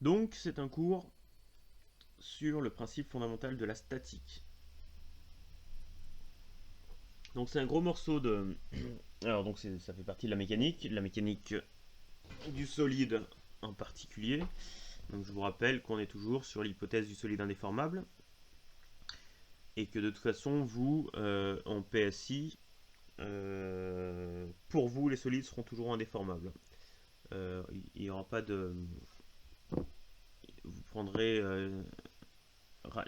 Donc c'est un cours sur le principe fondamental de la statique. Donc c'est un gros morceau de... Alors donc ça fait partie de la mécanique du solide en particulier. Donc je vous rappelle qu'on est toujours sur l'hypothèse du solide indéformable et que de toute façon vous, en PSI, pour vous les solides seront toujours indéformables. Il n'y aura pas de... Vous prendrez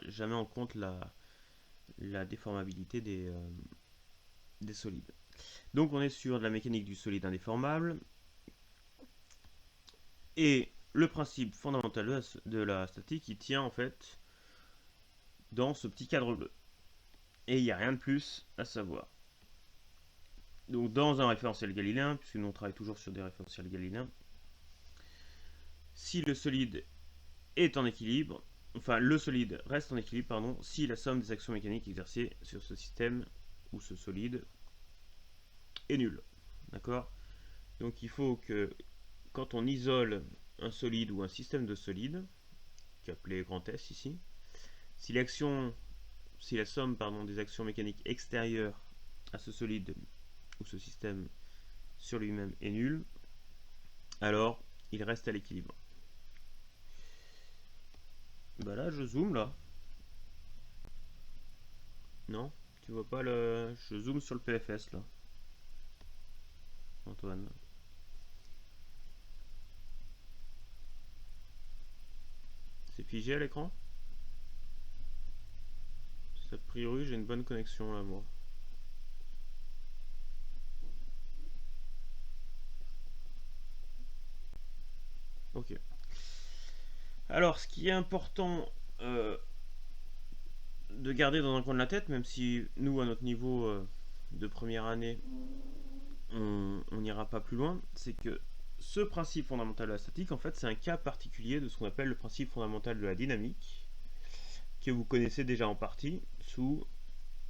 jamais en compte la déformabilité des solides. Donc on est sur de la mécanique du solide indéformable. Et le principe fondamental de la statique, il tient en fait dans ce petit cadre bleu. Et il n'y a rien de plus à savoir. Donc dans un référentiel galiléen, puisque nous on travaille toujours sur des référentiels galiléens, si le solide est en équilibre, enfin le solide reste en équilibre, pardon, si la somme des actions mécaniques exercées sur ce système ou ce solide est nulle. D'accord? Donc il faut que quand on isole un solide ou un système de solides, qui est appelé grand S ici, si la somme des actions mécaniques extérieures à ce solide ou ce système sur lui-même est nulle, alors il reste à l'équilibre. Bah là, je zoome là. Non, tu vois pas le... Je zoome sur le PFS là. Antoine. C'est figé à l'écran? A priori, j'ai une bonne connexion là, moi. Ok. Alors, ce qui est important de garder dans un coin de la tête, même si nous, à notre niveau de première année, on n'ira pas plus loin, c'est que ce principe fondamental de la statique, en fait, c'est un cas particulier de ce qu'on appelle le principe fondamental de la dynamique, que vous connaissez déjà en partie, sous,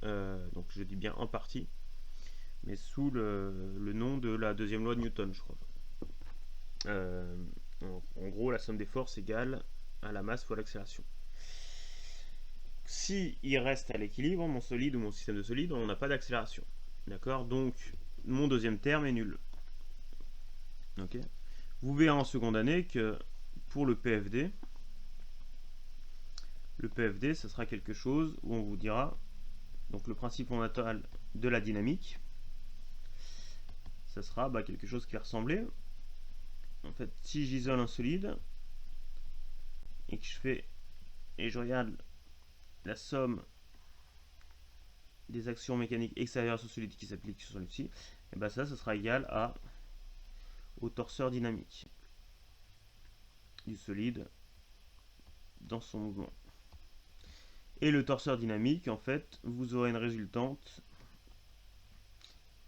donc je dis bien en partie, mais sous le nom de la deuxième loi de Newton, je crois. En gros, la somme des forces égale à la masse fois l'accélération. Si il reste à l'équilibre, mon solide ou mon système de solide, on n'a pas d'accélération. D'accord? Donc, mon deuxième terme est nul. Ok? Vous verrez en seconde année que pour le PFD, ce sera quelque chose où on vous dira, donc le principe fondamental de la dynamique, ça sera quelque chose qui va ressembler. En fait, si j'isole un solide et que je regarde la somme des actions mécaniques extérieures à ce solide qui s'appliquent sur celui-ci, et bien ça sera égal au torseur dynamique du solide dans son mouvement. Et le torseur dynamique, en fait, vous aurez une résultante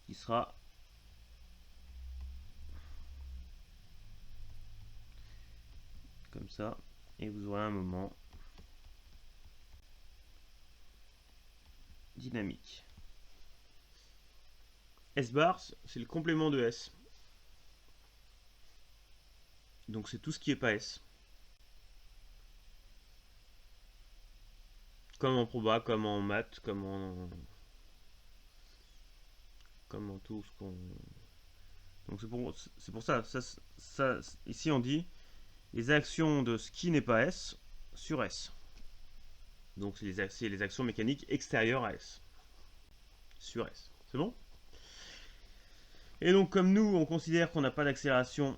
qui sera comme ça, et vous aurez un moment dynamique. S bar, c'est le complément de S. Donc c'est tout ce qui n'est pas S. Comme en proba, comme en maths, comme en tout ce qu'on... Donc c'est pour ça, ici on dit les actions de ce qui n'est pas S sur S. Donc c'est les actions mécaniques extérieures à S. Sur S. C'est bon? Et donc comme nous, on considère qu'on n'a pas d'accélération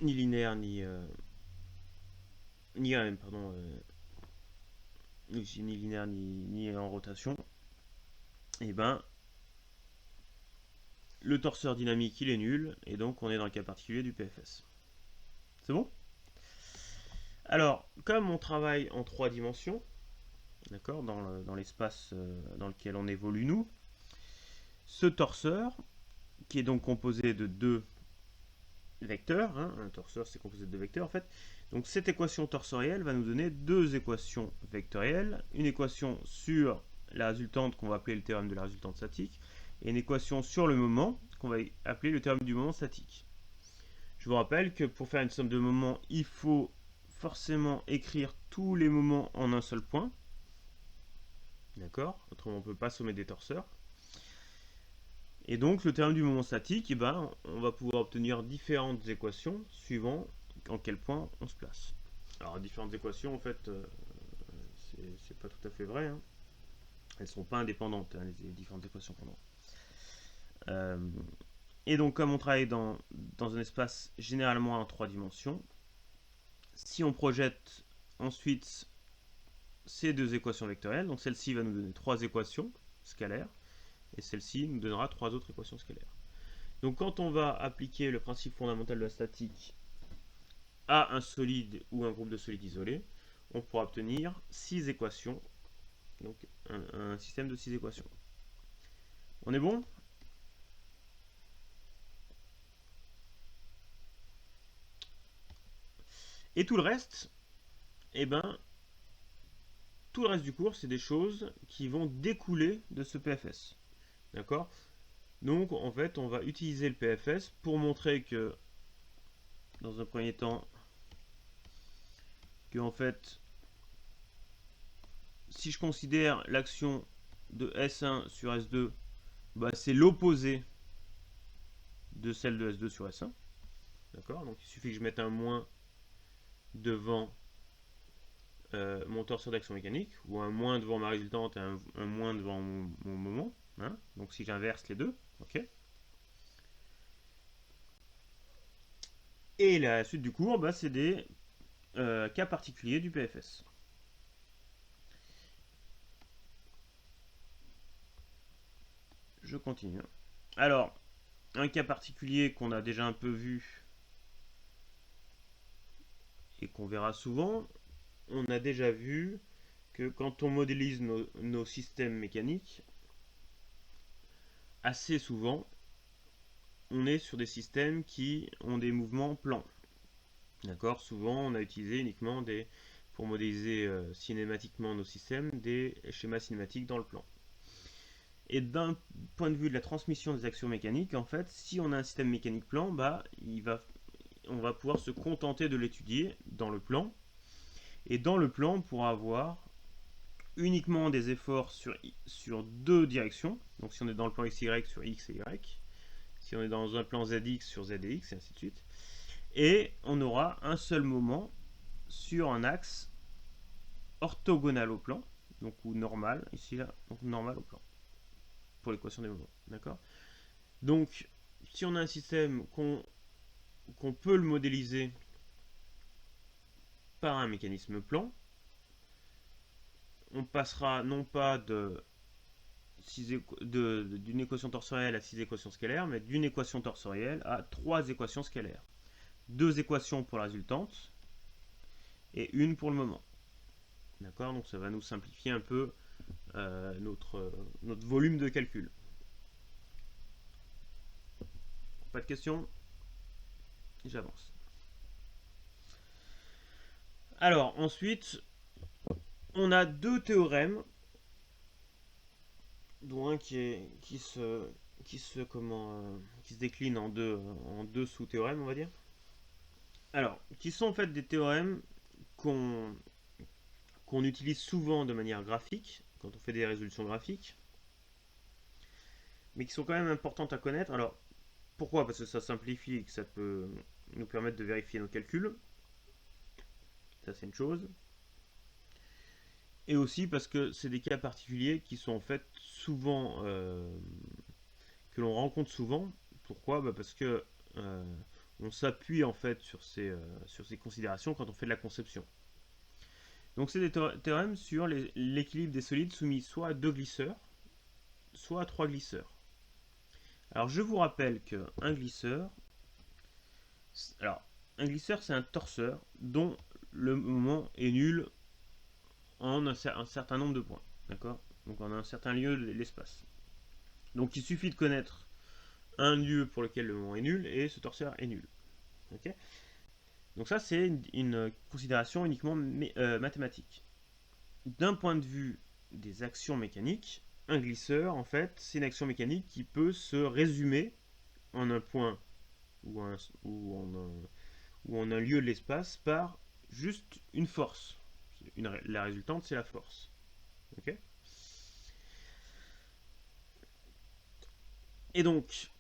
ni linéaire, ni linéaire, ni en rotation, et ben le torseur dynamique il est nul, et donc on est dans le cas particulier du PFS. C'est bon? Alors, comme on travaille en 3 dimensions, d'accord, dans l'espace dans lequel on évolue nous, ce torseur, qui est donc composé de 2 vecteurs, hein, un torseur c'est composé de 2 vecteurs en fait, donc cette équation torsorielle va nous donner 2 équations vectorielles, une équation sur la résultante qu'on va appeler le théorème de la résultante statique, et une équation sur le moment qu'on va appeler le théorème du moment statique. Je vous rappelle que pour faire une somme de moments, il faut forcément écrire tous les moments en un seul point. D'accord? Autrement, on ne peut pas sommer des torseurs. Et donc, le théorème du moment statique, eh ben, on va pouvoir obtenir différentes équations suivant en quel point on se place. Alors, différentes équations, en fait, c'est pas tout à fait vrai. Hein. Elles ne sont pas indépendantes, hein, les différentes équations qu'on a. Et donc, comme on travaille dans un espace généralement en 3 dimensions, si on projette ensuite ces deux équations vectorielles, donc celle-ci va nous donner 3 équations scalaires, et celle-ci nous donnera 3 autres équations scalaires. Donc quand on va appliquer le principe fondamental de la statique à un solide ou un groupe de solides isolés, on pourra obtenir 6 équations, donc un système de 6 équations. On est bon? Et tout le reste, eh ben, tout le reste du cours, c'est des choses qui vont découler de ce PFS. D'accord? Donc, en fait, on va utiliser le PFS pour montrer que, dans un premier temps, que, en fait, si je considère l'action de S1 sur S2, bah, c'est l'opposé de celle de S2 sur S1. D'accord? Donc, il suffit que je mette un moins devant mon torseur d'action mécanique, ou un moins devant ma résultante et un moins devant mon moment. Hein? Donc, si j'inverse les deux, ok? Et la suite du cours, bah, c'est des cas particuliers du PFS. Je continue. Alors, un cas particulier qu'on a déjà un peu vu et qu'on verra souvent, on a déjà vu que quand on modélise nos systèmes mécaniques, assez souvent, on est sur des systèmes qui ont des mouvements plans. D'accord? Souvent, on a utilisé uniquement pour modéliser cinématiquement nos systèmes, des schémas cinématiques dans le plan. Et d'un point de vue de la transmission des actions mécaniques, en fait, si on a un système mécanique plan, bah, on va pouvoir se contenter de l'étudier dans le plan. Et dans le plan, on pourra avoir uniquement des efforts sur deux directions. Donc si on est dans le plan XY sur X et Y, si on est dans un plan ZX sur Z et X, et ainsi de suite. Et on aura un seul moment sur un axe orthogonal au plan, donc ou normal, ici là, donc normal au plan, pour l'équation des moments. D'accord? Donc, si on a un système qu'on peut le modéliser par un mécanisme plan, on passera non pas d'une équation torsorielle à 6 équations scalaires, mais d'une équation torsorielle à 3 équations scalaires. 2 équations pour la résultante et une pour le moment. D'accord? Donc ça va nous simplifier un peu notre volume de calcul. Pas de questions? J'avance. Alors, ensuite, on a deux théorèmes, dont un qui se décline en deux sous-théorèmes, on va dire. Alors, qui sont en fait des théorèmes qu'on utilise souvent de manière graphique, quand on fait des résolutions graphiques, mais qui sont quand même importantes à connaître. Alors, pourquoi? Parce que ça simplifie et que ça peut nous permettre de vérifier nos calculs. Ça, c'est une chose. Et aussi parce que c'est des cas particuliers qui sont en fait souvent que l'on rencontre souvent. Pourquoi? Parce que on s'appuie en fait sur ces considérations quand on fait de la conception. Donc c'est des théorèmes sur l'équilibre des solides soumis soit à 2 glisseurs, soit à 3 glisseurs. Alors je vous rappelle qu'un glisseur, alors un glisseur c'est un torseur dont le moment est nul en un certain nombre de points. D'accord? Donc en un certain lieu de l'espace. Donc il suffit de connaître un lieu pour lequel le moment est nul et ce torseur est nul. Okay? Donc ça c'est une considération uniquement mathématique. D'un point de vue des actions mécaniques, un glisseur en fait c'est une action mécanique qui peut se résumer en un point ou en un lieu de l'espace par juste une force. La résultante, c'est la force. Ok. Et donc,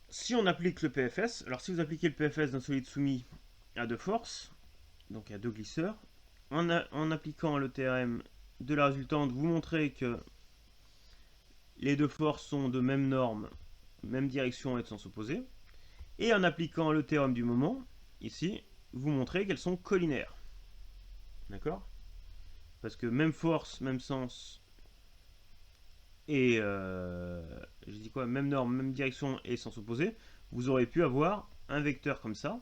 si on applique le PFS, alors si vous appliquez le PFS d'un solide soumis à deux forces, donc à deux glisseurs, en appliquant le théorème de la résultante, vous montrez que les deux forces sont de même norme, même direction et de sens opposé. Et en appliquant le théorème du moment, ici, vous montrez qu'elles sont collinaires. D'accord? Parce que même force, même sens, et je dis quoi, même norme, même direction et sens opposé, vous aurez pu avoir un vecteur comme ça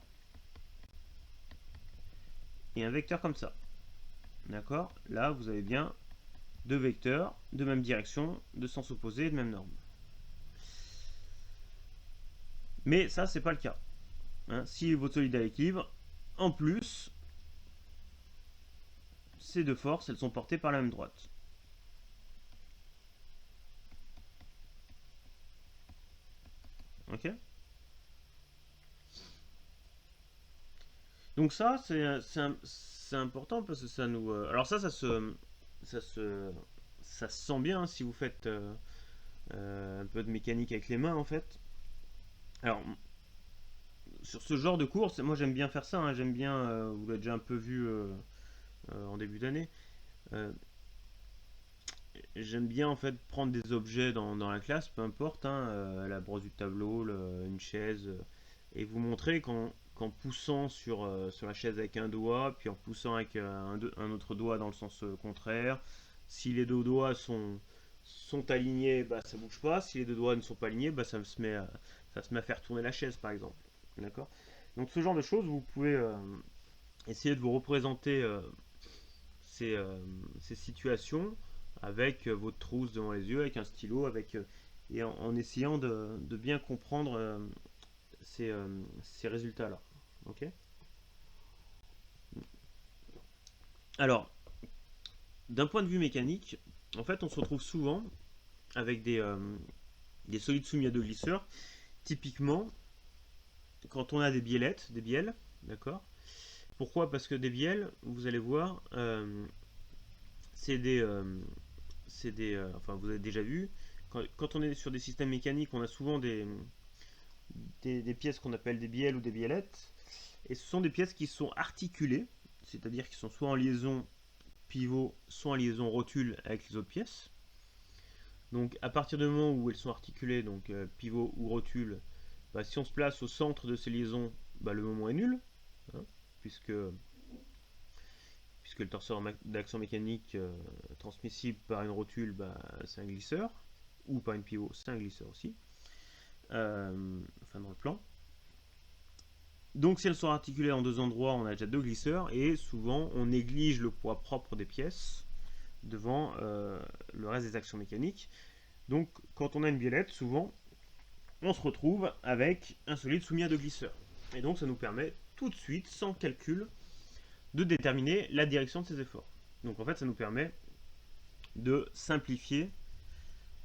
et un vecteur comme ça. D'accord? Là, vous avez bien deux vecteurs de même direction, de sens opposé et de même norme. Mais ça, c'est pas le cas. Hein, si votre solide à l'équilibre, en plus, ces deux forces, elles sont portées par la même droite. Ok? Donc ça, c'est important parce que ça nous... alors ça se, ça se sent bien si vous faites un peu de mécanique avec les mains en fait. Alors, sur ce genre de cours, moi j'aime bien faire ça, hein, j'aime bien, vous l'avez déjà un peu vu en début d'année, euh, j'aime bien en fait prendre des objets dans la classe, peu importe, hein, la brosse du tableau, une chaise, et vous montrer qu'en poussant sur la chaise avec un doigt, puis en poussant avec un autre doigt dans le sens contraire, si les deux doigts sont alignés, bah, ça bouge pas, si les deux doigts ne sont pas alignés, bah, ça se met à faire tourner la chaise par exemple. D'accord. Donc ce genre de choses, vous pouvez essayer de vous représenter ces, euh, ces situations avec votre trousse devant les yeux, avec un stylo, et en essayant de bien comprendre ces résultats-là. Ok. Alors, d'un point de vue mécanique, en fait, on se retrouve souvent avec des solides soumis à deux glisseurs. Typiquement, quand on a des biellettes, des bielles, d'accord. Pourquoi? Parce que des bielles, vous allez voir, c'est enfin, vous avez déjà vu, quand on est sur des systèmes mécaniques, on a souvent des pièces qu'on appelle des bielles ou des biellettes, et ce sont des pièces qui sont articulées, c'est-à-dire qui sont soit en liaison pivot, soit en liaison rotule avec les autres pièces. Donc à partir du moment où elles sont articulées, donc pivot ou rotule, bah, si on se place au centre de ces liaisons, bah, le moment est nul, hein, puisque, puisque le torseur d'action mécanique transmissible par une rotule, bah, c'est un glisseur, ou par une pivot, c'est un glisseur aussi, enfin dans le plan. Donc si elles sont articulées en deux endroits, on a déjà deux glisseurs, et souvent on néglige le poids propre des pièces devant le reste des actions mécaniques. Donc quand on a une biellette, souvent on se retrouve avec un solide soumis à deux glisseurs. Et donc ça nous permet tout de suite, sans calcul, de déterminer la direction de ces efforts. Donc en fait ça nous permet de simplifier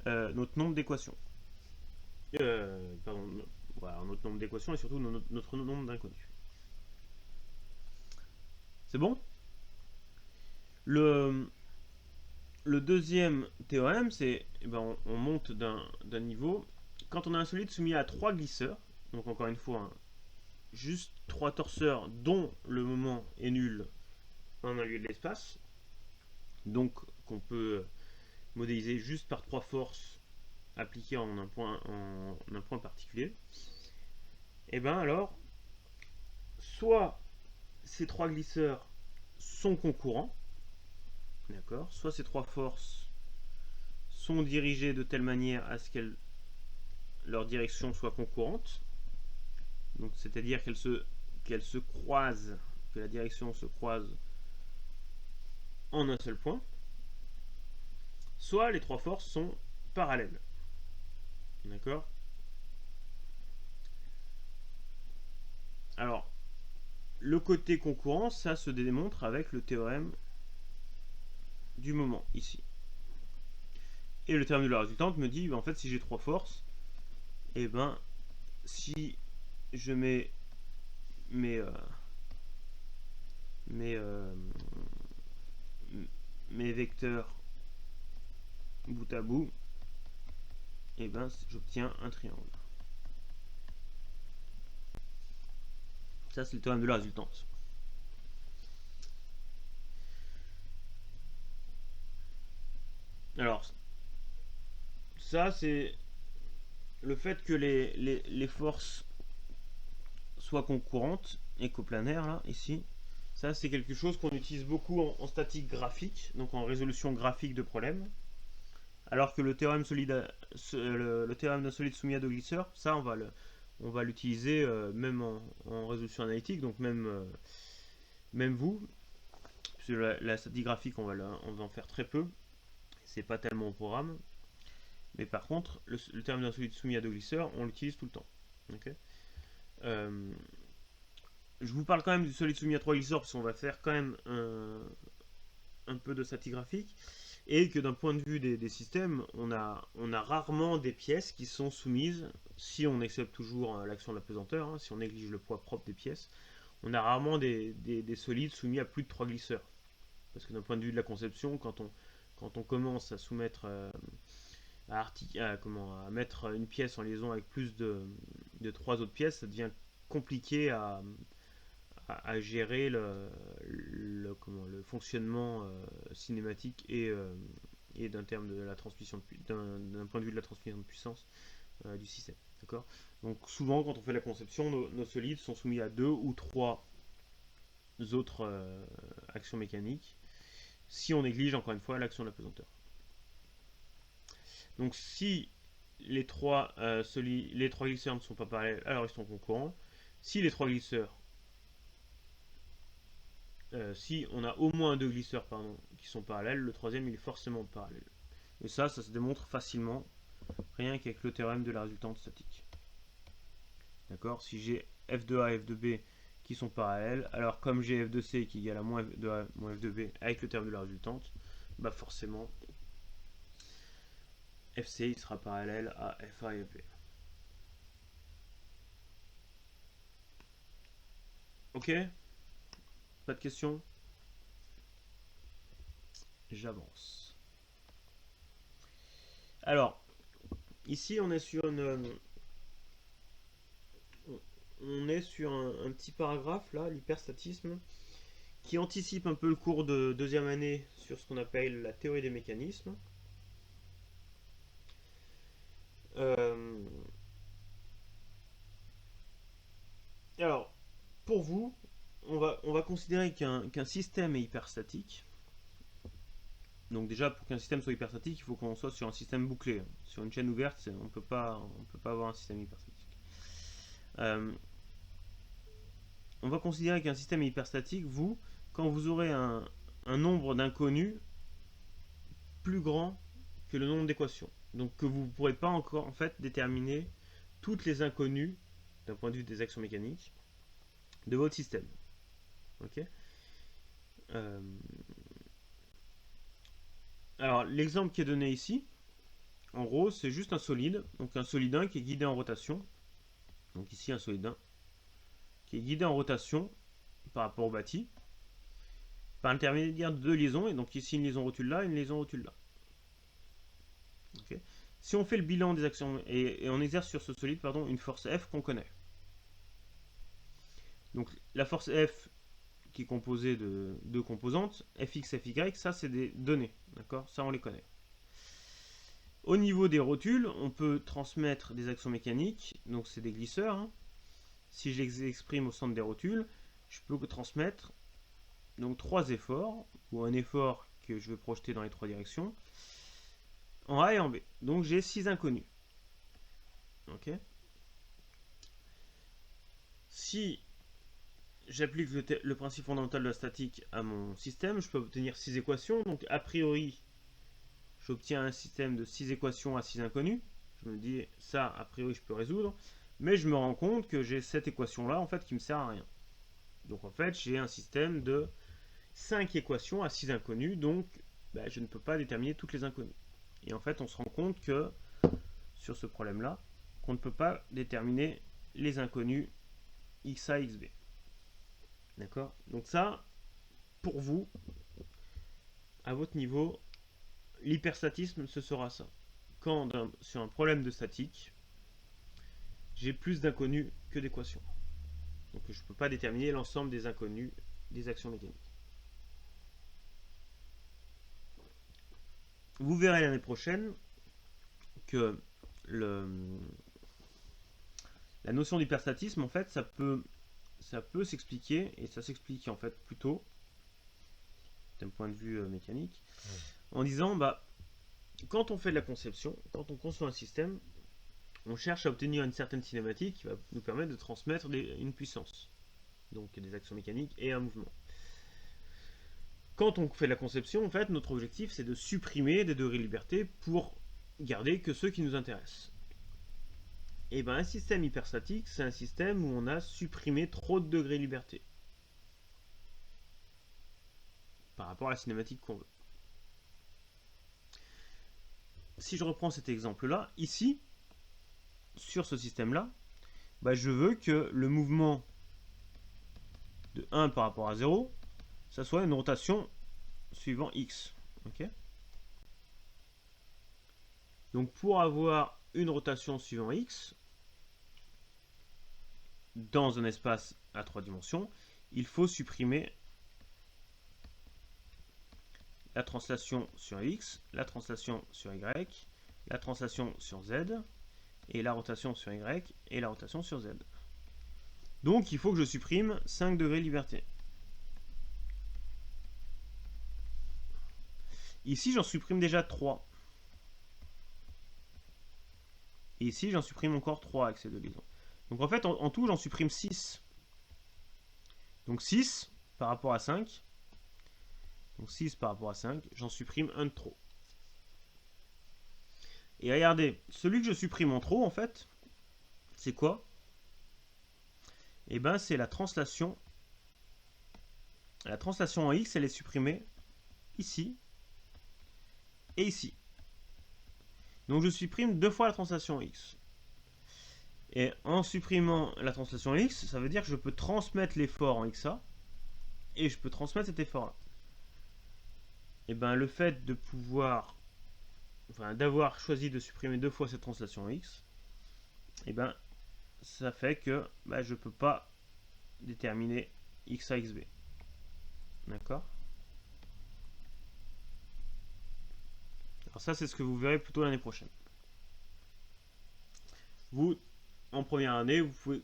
notre nombre d'équations. Pardon, voilà, notre nombre d'équations et surtout notre nombre d'inconnus. C'est bon? le, le deuxième théorème, c'est on monte d'un niveau. Quand on a un solide soumis à trois glisseurs, donc encore une fois, hein, juste trois torseurs dont le moment est nul en un lieu de l'espace, donc qu'on peut modéliser juste par trois forces appliquées en un point particulier, et bien alors, soit ces trois glisseurs sont concurrents, d'accord, soit ces trois forces sont dirigées de telle manière à ce qu'elles leur direction soit concurrente, donc c'est-à-dire qu'elles se croisent, que la direction se croise en un seul point, soit les trois forces sont parallèles. D'accord. Alors, le côté concurrent, ça se démontre avec le théorème du moment, ici. Et le théorème de la résultante me dit, en fait, si j'ai trois forces, et ben, si je mets mes, mes, mes vecteurs bout à bout, et ben j'obtiens un triangle. Ça, c'est le théorème de la résultante. Alors, ça, c'est le fait que les forces soient concurrentes et coplanaires, là, ici. Ça, c'est quelque chose qu'on utilise beaucoup en statique graphique, donc en résolution graphique de problèmes. Alors que le théorème le théorème d'un solide soumis à deux glisseurs, ça, on va l'utiliser même en résolution analytique, donc même vous, puisque la statique graphique, on va en faire très peu. C'est pas tellement au programme. Mais par contre, le théorème d'un solide soumis à deux glisseurs, on l'utilise tout le temps. Okay, je vous parle quand même du solide soumis à trois glisseurs, parce qu'on va faire quand même un peu de statique graphique. Et que d'un point de vue des systèmes, on a rarement des pièces qui sont soumises, si on accepte toujours l'action de la pesanteur, hein, si on néglige le poids propre des pièces, on a rarement des solides soumis à plus de 3 glisseurs. Parce que d'un point de vue de la conception, quand on commence à soumettre, à mettre une pièce en liaison avec plus de 3 autres pièces, ça devient compliqué à gérer le fonctionnement cinématique et d'un terme de la transmission d'un point de vue de la transmission de puissance du système. D'accord. Donc souvent quand on fait la conception, nos solides sont soumis à 2 ou 3 autres actions mécaniques, si on néglige encore une fois l'action de la pesanteur. Donc si les trois glisseurs ne sont pas parallèles, alors ils sont concurrents. Si les trois glisseurs si on a au moins deux glisseurs qui sont parallèles, le troisième il est forcément parallèle. Et ça se démontre facilement, rien qu'avec le théorème de la résultante statique. D'accord. Si j'ai f de A et f de B qui sont parallèles, alors comme j'ai f de C qui est égal à moins f de A moins f de B avec le théorème de la résultante, bah forcément FC il sera parallèle à FA et FB. Ok. Pas de questions? J'avance. Alors, ici on est sur un petit paragraphe là, l'hyperstatisme, qui anticipe un peu le cours de deuxième année sur ce qu'on appelle la théorie des mécanismes. Alors, pour vous, on va considérer qu'un système est hyperstatique. Donc déjà, pour qu'un système soit hyperstatique, il faut qu'on soit sur un système bouclé. Sur une chaîne ouverte, on peut pas avoir un système hyperstatique. On va considérer qu'un système est hyperstatique, quand vous aurez un nombre d'inconnus plus grand que le nombre d'équations. Donc que vous ne pourrez pas encore en fait déterminer toutes les inconnues d'un point de vue des actions mécaniques de votre système. Ok. Alors l'exemple qui est donné ici, en gros, c'est juste un solide, donc un solide 1 qui est guidé en rotation. Donc ici un solide 1 qui est guidé en rotation par rapport au bâti par l'intermédiaire de deux liaisons, et donc ici une liaison rotule là, une liaison rotule là. Okay. Si on fait le bilan des actions et on exerce sur ce solide une force F qu'on connaît. Donc la force F qui est composée de deux composantes, Fx, Fy, ça c'est des données, d'accord. Ça on les connaît. Au niveau des rotules, on peut transmettre des actions mécaniques, donc c'est des glisseurs. Hein. Si je les exprime au centre des rotules, je peux transmettre donc trois efforts, ou un effort que je vais projeter dans les trois directions, en A et en B. Donc j'ai 6 inconnus. Ok. Si j'applique le principe fondamental de la statique à mon système, je peux obtenir 6 équations. Donc a priori, j'obtiens un système de 6 équations à 6 inconnus. Je me dis, ça, a priori, je peux résoudre. Mais je me rends compte que j'ai cette équation-là, en fait, qui ne me sert à rien. Donc en fait, j'ai un système de 5 équations à 6 inconnus. Donc je ne peux pas déterminer toutes les inconnues. Et en fait, on se rend compte que, sur ce problème-là, qu'on ne peut pas déterminer les inconnus XA, XB. D'accord? Donc ça, pour vous, à votre niveau, l'hyperstatisme, ce sera ça. Quand sur un problème de statique, j'ai plus d'inconnus que d'équations. Donc je ne peux pas déterminer l'ensemble des inconnus des actions mécaniques. Vous verrez l'année prochaine que la notion d'hyperstatisme, en fait, ça peut s'expliquer, et ça s'explique en fait plutôt d'un point de vue mécanique, en disant, bah, quand on fait de la conception, quand on construit un système, on cherche à obtenir une certaine cinématique qui va nous permettre de transmettre une puissance, donc des actions mécaniques et un mouvement. Quand on fait de la conception, en fait, notre objectif, c'est de supprimer des degrés de liberté pour garder que ceux qui nous intéressent. Et bien, un système hyperstatique, c'est un système où on a supprimé trop de degrés de liberté par rapport à la cinématique qu'on veut. Si je reprends cet exemple-là, ici, sur ce système-là, bah, je veux que le mouvement de 1 par rapport à 0, ça soit une rotation suivant x. Okay, donc pour avoir une rotation suivant x, dans un espace à 3 dimensions, il faut supprimer la translation sur x, la translation sur y, la translation sur z, et la rotation sur y, et la rotation sur z. Donc il faut que je supprime 5 degrés de liberté. Ici, j'en supprime déjà 3. Et ici, j'en supprime encore 3 avec ces deux liaisons. Donc en fait, en tout, j'en supprime 6. Donc 6 par rapport à 5. Donc 6 par rapport à 5, j'en supprime un de trop. Et regardez, celui que je supprime en trop, en fait, c'est quoi? Eh bien, c'est la translation. La translation en x, elle est supprimée ici et ici. Donc je supprime 2 fois la translation x. Et en supprimant la translation x, ça veut dire que je peux transmettre l'effort en xa et je peux transmettre cet effort-là. Et bien le fait de pouvoir, enfin d'avoir choisi de supprimer 2 fois cette translation en x, et ben ça fait que je ne peux pas déterminer xa, xb. D'accord? Alors ça, c'est ce que vous verrez plutôt l'année prochaine. Vous, en première année, vous pouvez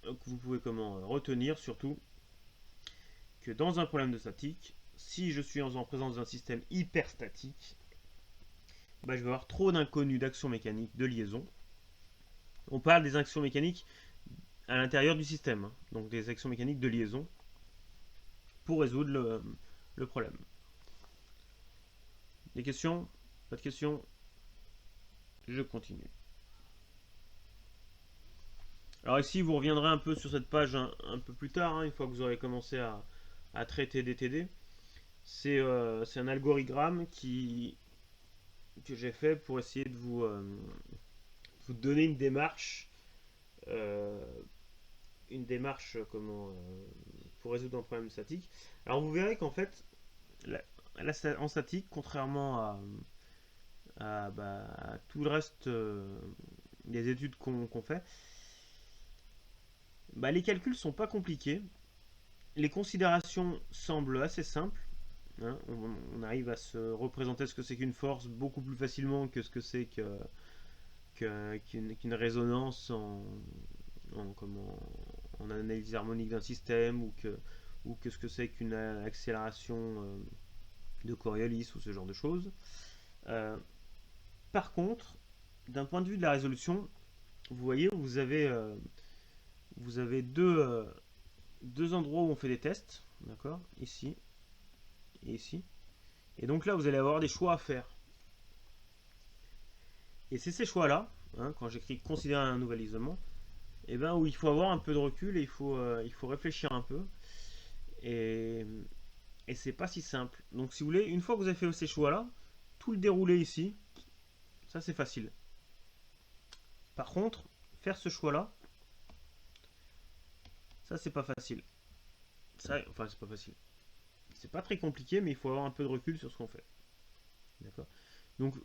retenir surtout que dans un problème de statique, si je suis en présence d'un système hyperstatique, je vais avoir trop d'inconnus d'actions mécaniques, de liaison. On parle des actions mécaniques à l'intérieur du système, hein, donc des actions mécaniques de liaison, pour résoudre le problème. Des questions? Pas de questions? Je continue. Alors ici, vous reviendrez un peu sur cette page un peu plus tard, hein, une fois que vous aurez commencé à traiter des TD. C'est un algorithme que j'ai fait pour essayer de vous donner une démarche pour résoudre un problème statique. Alors vous verrez qu'en fait, en statique, contrairement à tout le reste des études qu'on fait, les calculs sont pas compliqués. Les considérations semblent assez simples. Hein, on arrive à se représenter ce que c'est qu'une force beaucoup plus facilement que ce que c'est qu'une résonance en analyse harmonique d'un système ou que ce que c'est qu'une accélération de Coriolis ou ce genre de choses. Par contre, d'un point de vue de la résolution, vous voyez, vous avez deux endroits où on fait des tests, d'accord, ici et ici. Et donc là, vous allez avoir des choix à faire. Et c'est ces choix-là, hein, quand j'écris considérer un nouvel isolement, où il faut avoir un peu de recul et il faut réfléchir un peu. Et c'est pas si simple. Donc si vous voulez, une fois que vous avez fait ces choix-là, tout le déroulé ici, ça c'est facile. Par contre, faire ce choix-là, Ça, c'est pas facile. Ça, enfin, c'est pas facile. C'est pas très compliqué, mais il faut avoir un peu de recul sur ce qu'on fait. D'accord. Donc,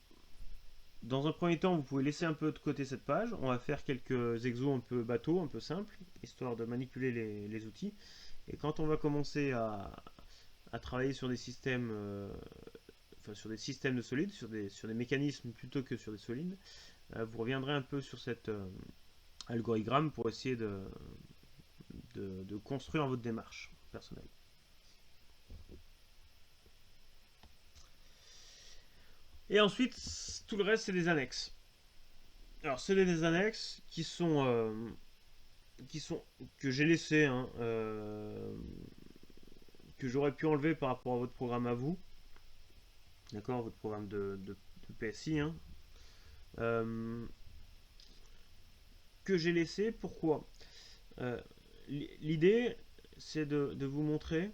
dans un premier temps, vous pouvez laisser un peu de côté cette page. On va faire quelques exos un peu bateaux, un peu simples, histoire de manipuler les outils. Et quand on va commencer à travailler sur des systèmes, enfin sur des systèmes de solides, sur des mécanismes plutôt que sur des solides, vous reviendrez un peu sur cet algorithme pour essayer de construire votre démarche personnelle. Et ensuite, tout le reste, c'est des annexes. Alors, c'est des annexes qui sont que j'ai laissé, hein, que j'aurais pu enlever par rapport à votre programme à vous, d'accord, votre programme de PSI, hein, euh, que j'ai laissé. Pourquoi? L'idée, c'est de vous montrer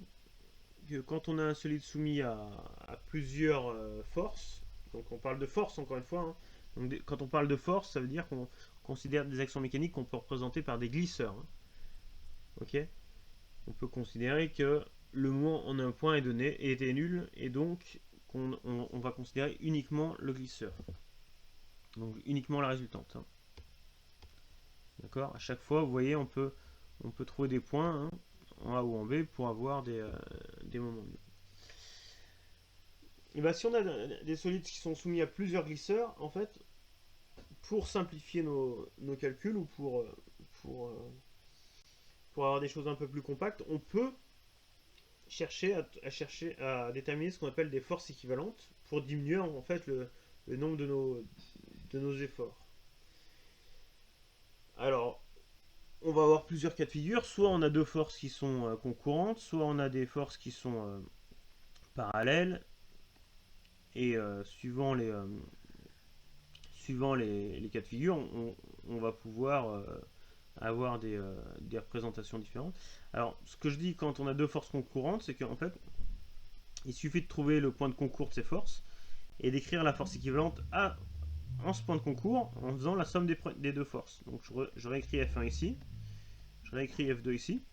que quand on a un solide soumis à plusieurs forces, donc on parle de force encore une fois, hein, donc quand on parle de force, ça veut dire qu'on considère des actions mécaniques qu'on peut représenter par des glisseurs. Hein. Ok. On peut considérer que le moment en un point est donné était nul et donc on va considérer uniquement le glisseur. Donc uniquement la résultante. Hein. D'accord. À chaque fois, vous voyez, on peut trouver des points hein, en A ou en B pour avoir des moments nuls. Et bien, si on a des solides qui sont soumis à plusieurs glisseurs, en fait, pour simplifier nos calculs ou pour, pour avoir des choses un peu plus compactes, on peut chercher à déterminer ce qu'on appelle des forces équivalentes pour diminuer en fait le nombre de nos efforts. Alors, on va avoir plusieurs cas de figure. Soit on a deux forces qui sont concurrentes, soit on a des forces qui sont parallèles. Et suivant les cas de figure, on va pouvoir avoir des représentations différentes. Alors, ce que je dis quand on a deux forces concurrentes, c'est qu'en fait, il suffit de trouver le point de concours de ces forces et d'écrire la force équivalente en ce point de concours en faisant la somme des deux forces. Donc, je réécris F1 ici, je réécris F2 ici,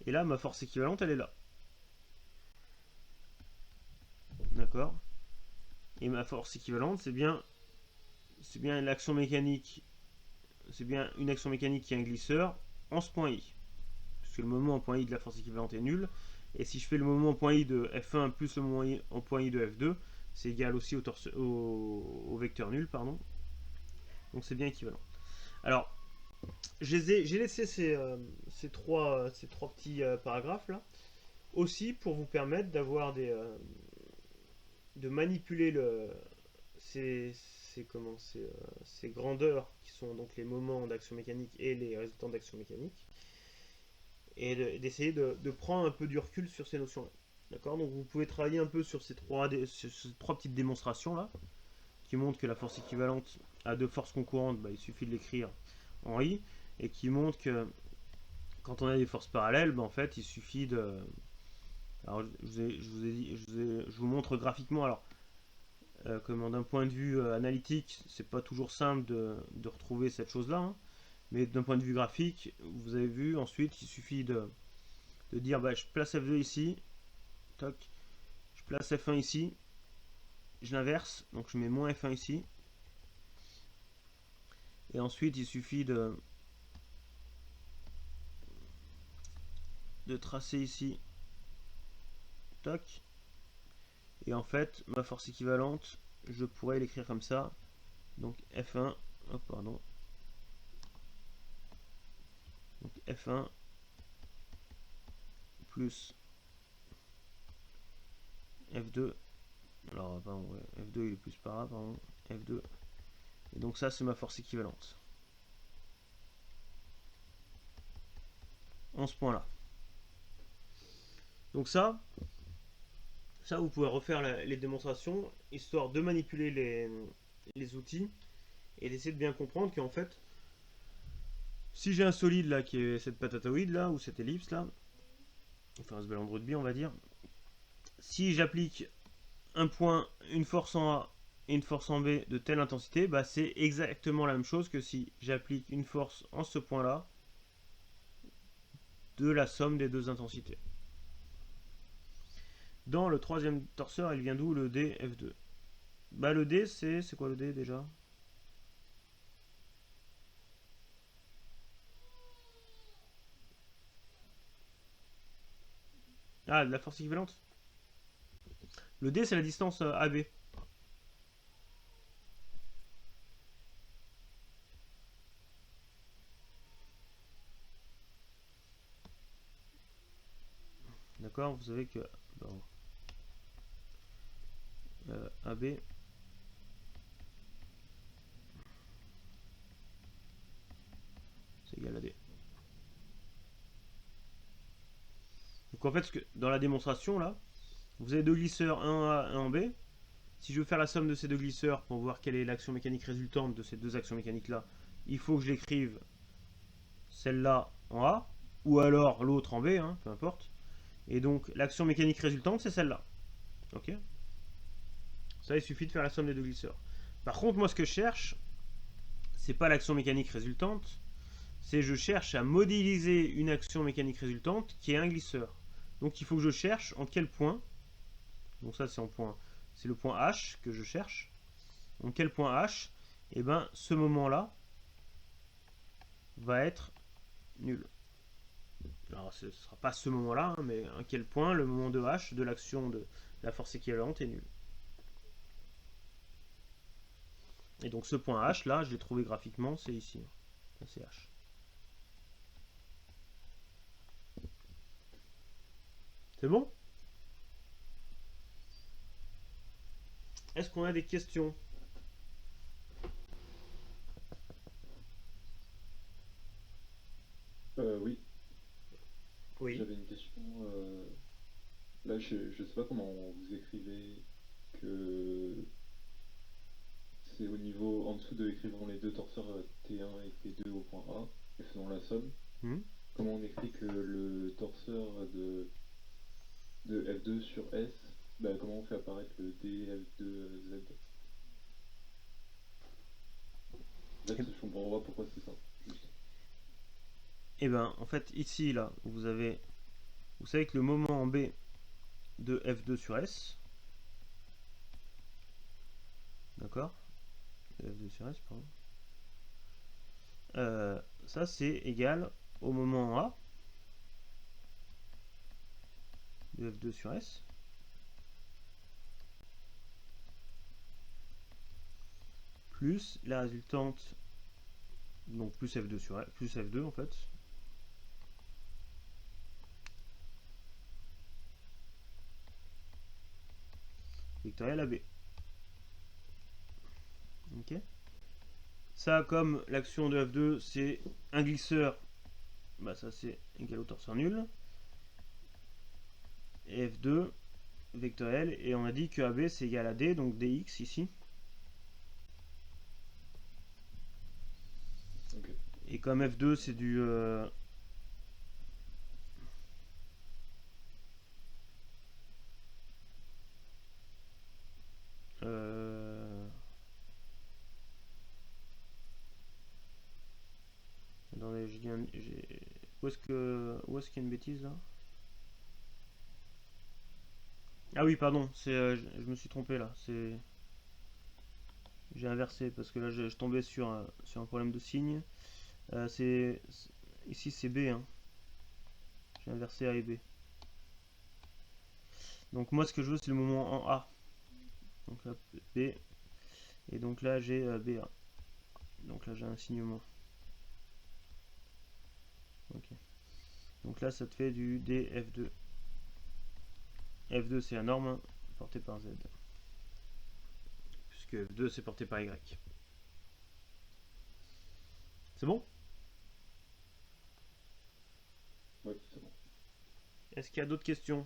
et là, ma force équivalente, elle est là. D'accord. Et ma force équivalente, c'est bien l'action mécanique, c'est bien une action mécanique qui est un glisseur en ce point I. Parce que le moment en point I de la force équivalente est nul. Et si je fais le moment en point I de F1 plus le moment en point I de F2, c'est égal aussi au vecteur nul, pardon. Donc c'est bien équivalent. Alors, j'ai laissé ces trois petits paragraphes là, aussi pour vous permettre d'avoir de manipuler ces grandeurs qui sont donc les moments d'action mécanique et les résultats d'action mécanique et d'essayer de prendre un peu du recul sur ces notions là. D'accord. Donc vous pouvez travailler un peu sur ces trois petites démonstrations là qui montrent que la force équivalente à deux forces concurrentes, bah, il suffit de l'écrire en I, et qui montrent que quand on a des forces parallèles, bah, en fait il suffit de... Alors je vous montre graphiquement. Alors d'un point de vue analytique, c'est pas toujours simple de retrouver cette chose là, hein, mais d'un point de vue graphique, vous avez vu ensuite, il suffit de dire bah, je place F2 ici, toc, je place F1 ici, je l'inverse, donc je mets moins F1 ici, et ensuite il suffit de tracer ici, toc, et en fait ma force équivalente, je pourrais l'écrire comme ça, donc F1, oh, pardon, donc F1 plus F2, alors pardon, ouais, F2 il est plus par là, pardon, F2, et donc ça c'est ma force équivalente en ce point là. Donc ça vous pouvez refaire les démonstrations histoire de manipuler les outils et d'essayer de bien comprendre qu'en fait si j'ai un solide là qui est cette patatoïde là ou cette ellipse là, enfin ce ballon de rugby on va dire, si j'applique un point, une force en A et une force en B de telle intensité, bah c'est exactement la même chose que si j'applique une force en ce point là de la somme des deux intensités. Dans le troisième torseur, il vient d'où le D F2? Bah le D c'est quoi le D déjà? Ah, de la force équivalente. Le D c'est la distance AB. D'accord, vous savez que bon, AB c'est égal à D. Donc en fait, dans la démonstration là, vous avez deux glisseurs, un en A, un en B. Si je veux faire la somme de ces deux glisseurs pour voir quelle est l'action mécanique résultante de ces deux actions mécaniques là, il faut que je l'écrive celle-là en A, ou alors l'autre en B, hein, peu importe. Et donc l'action mécanique résultante c'est celle-là. Ok. Ça, il suffit de faire la somme des deux glisseurs. Par contre, moi ce que je cherche, c'est pas l'action mécanique résultante, c'est je cherche à modéliser une action mécanique résultante qui est un glisseur. Donc il faut que je cherche en quel point, donc ça c'est en point, c'est le point H que je cherche, en quel point H, et ben ce moment-là va être nul. Alors ce ne sera pas ce moment-là, hein, mais à quel point le moment de H de l'action de la force équivalente est nul. Et donc ce point H là, je l'ai trouvé graphiquement, c'est ici. C'est H. C'est bon? Est-ce qu'on a des questions? Oui, Oui. j'avais une question. Là, je ne sais pas comment vous écrivez que c'est au niveau en dessous de écrivant les deux torseurs T1 et T2 au point A et faisant la somme. Hmm. Comment on écrit que le torseur de F2 sur S, bah, comment on fait apparaître le DF2Z? En fait, Eh je comprends pas pourquoi c'est ça. Juste. eh ben, en fait, ici, là, vous savez que le moment en B de F2 sur S, d'accord? F2 sur S, pardon. Ça, c'est égal au moment en A de F2 sur S, plus la résultante, donc plus F2 sur S, plus F2 en fait, vectoriel AB. Ok. Ça, comme l'action de F2, c'est un glisseur, bah ça c'est égal au torseur nul. Et F2, vectoriel, et on a dit que AB c'est égal à D, donc dx ici. Ok. Et comme F2 c'est du... euh, attendez, où est-ce qu'il y a une bêtise là? Ah oui, pardon, je me suis trompé là. J'ai inversé parce que là je tombais sur un problème de signe. Ici c'est B, hein. J'ai inversé A et B. Donc moi ce que je veux c'est le moment en A. Donc là B. Et donc là j'ai BA. Donc là j'ai un signe moins. Ok. Donc là ça te fait du DF2. F2 c'est la norme hein, portée par Z. Puisque F2 c'est porté par Y. C'est bon? Ouais, c'est bon. Est-ce qu'il y a d'autres questions?